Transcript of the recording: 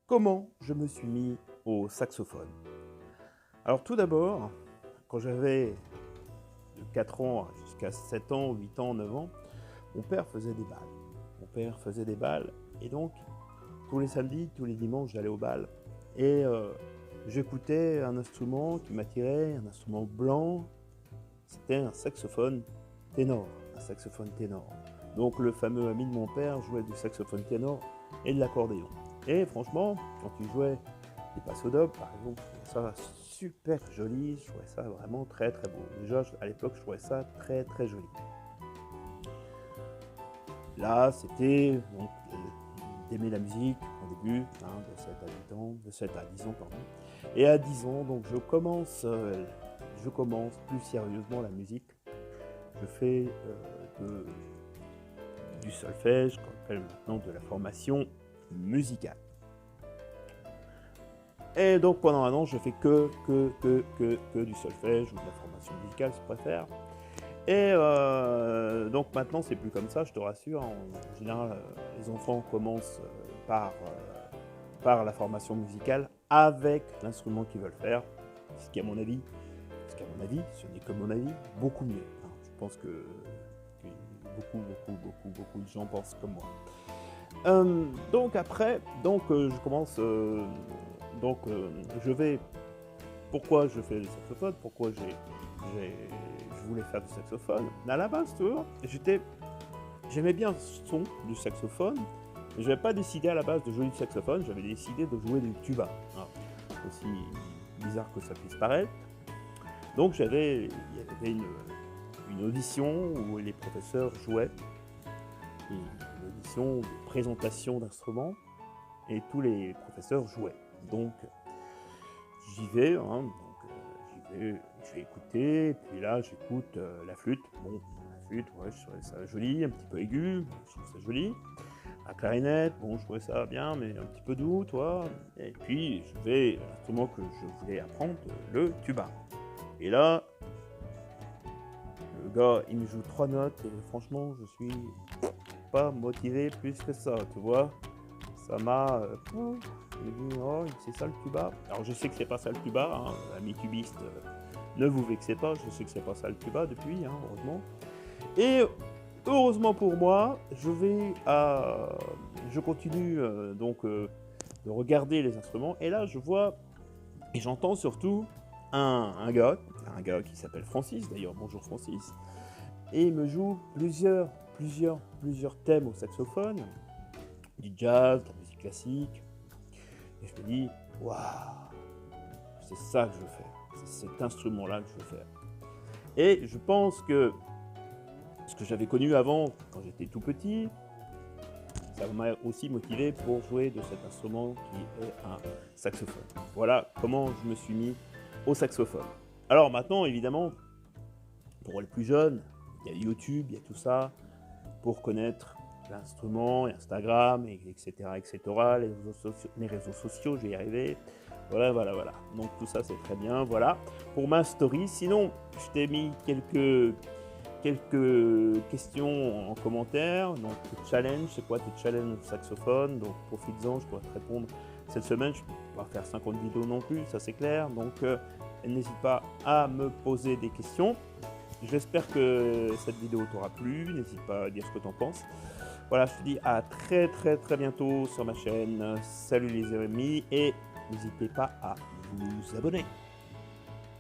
Comment je me suis mis au saxophone? Alors tout d'abord, quand j'avais de 4 ans jusqu'à 7 ans, 8 ans, 9 ans, mon père faisait des bals. Mon père faisait des bals et donc tous les samedis, tous les dimanches, j'allais au bal et j'écoutais un instrument qui m'attirait, un instrument blanc, c'était un saxophone ténor, un saxophone ténor. Donc le fameux ami de mon père jouait du saxophone ténor et de l'accordéon. Et franchement, quand il jouait des passodobles, par exemple, je trouvais ça super joli, je trouvais ça vraiment très très beau. Déjà, à l'époque, je trouvais ça très très joli. Là, c'était donc d'aimer la musique au début, de 7 à 8 ans, de 7 à 10 ans, pardon. Et à 10 ans, donc je commence plus sérieusement la musique. Je fais du solfège, qu'on appelle maintenant de la formation musicale. Et donc pendant un an, je fais que du solfège ou de la formation musicale, si tu préfères. Et donc maintenant, c'est plus comme ça, je te rassure. En général, les enfants commencent par la formation musicale avec l'instrument qu'ils veulent faire. Ce qui, à mon avis, ce n'est que mon avis, beaucoup mieux. Je pense que beaucoup de gens pensent comme moi. Donc après, je commence, je vais. Pourquoi je fais le saxophone? Pourquoi je voulais faire du saxophone? À la base, tu vois, j'aimais bien le son du saxophone, mais je n'avais pas décidé à la base de jouer du saxophone, j'avais décidé de jouer du tuba. Alors, aussi bizarre que ça puisse paraître. Donc il y avait une audition où les professeurs jouaient, et une audition de présentation d'instruments, et tous les professeurs jouaient. Donc j'y vais, je vais écouter, et puis là j'écoute la flûte. Bon, la flûte, ouais, je trouvais ça joli, un petit peu aigu, je trouve ça joli. La clarinette, bon, je trouvais ça bien, mais un petit peu doux, toi. Et puis je vais à l'instrument que je voulais apprendre, le tuba. Et là, le gars, il me joue 3 notes, et franchement, je suis pas motivé plus que ça, tu vois. Ça m'a... j'ai dit, oh, c'est ça le tuba. Alors je sais que c'est pas ça le tuba, amis tubistes, ne vous vexez pas, je sais que c'est pas ça le tuba depuis, heureusement. Et heureusement pour moi, je continue de regarder les instruments, et là je vois, et j'entends surtout un gars qui s'appelle Francis, d'ailleurs, bonjour Francis, et il me joue plusieurs thèmes au saxophone, du jazz, de la musique classique, et je me dis, waouh, c'est ça que je veux faire, c'est cet instrument-là que je veux faire. Et je pense que ce que j'avais connu avant, quand j'étais tout petit, ça m'a aussi motivé pour jouer de cet instrument qui est un saxophone. Voilà comment je me suis mis au saxophone. Alors maintenant, évidemment, pour les plus jeunes, il y a YouTube, il y a tout ça, pour connaître l'instrument, Instagram, etc., etc., les réseaux sociaux, je vais y arriver. Voilà. Donc tout ça, c'est très bien, voilà. Pour ma story, sinon, je t'ai mis quelques questions en commentaire. Donc, challenge, c'est quoi tes challenges au saxophone? Donc, profites-en, je pourrais te répondre cette semaine. Je ne peux pas faire 50 vidéos non plus, ça c'est clair. Donc, n'hésite pas à me poser des questions. J'espère que cette vidéo t'aura plu. N'hésite pas à dire ce que tu en penses. Voilà, je te dis à très bientôt sur ma chaîne. Salut les amis et n'hésitez pas à vous abonner.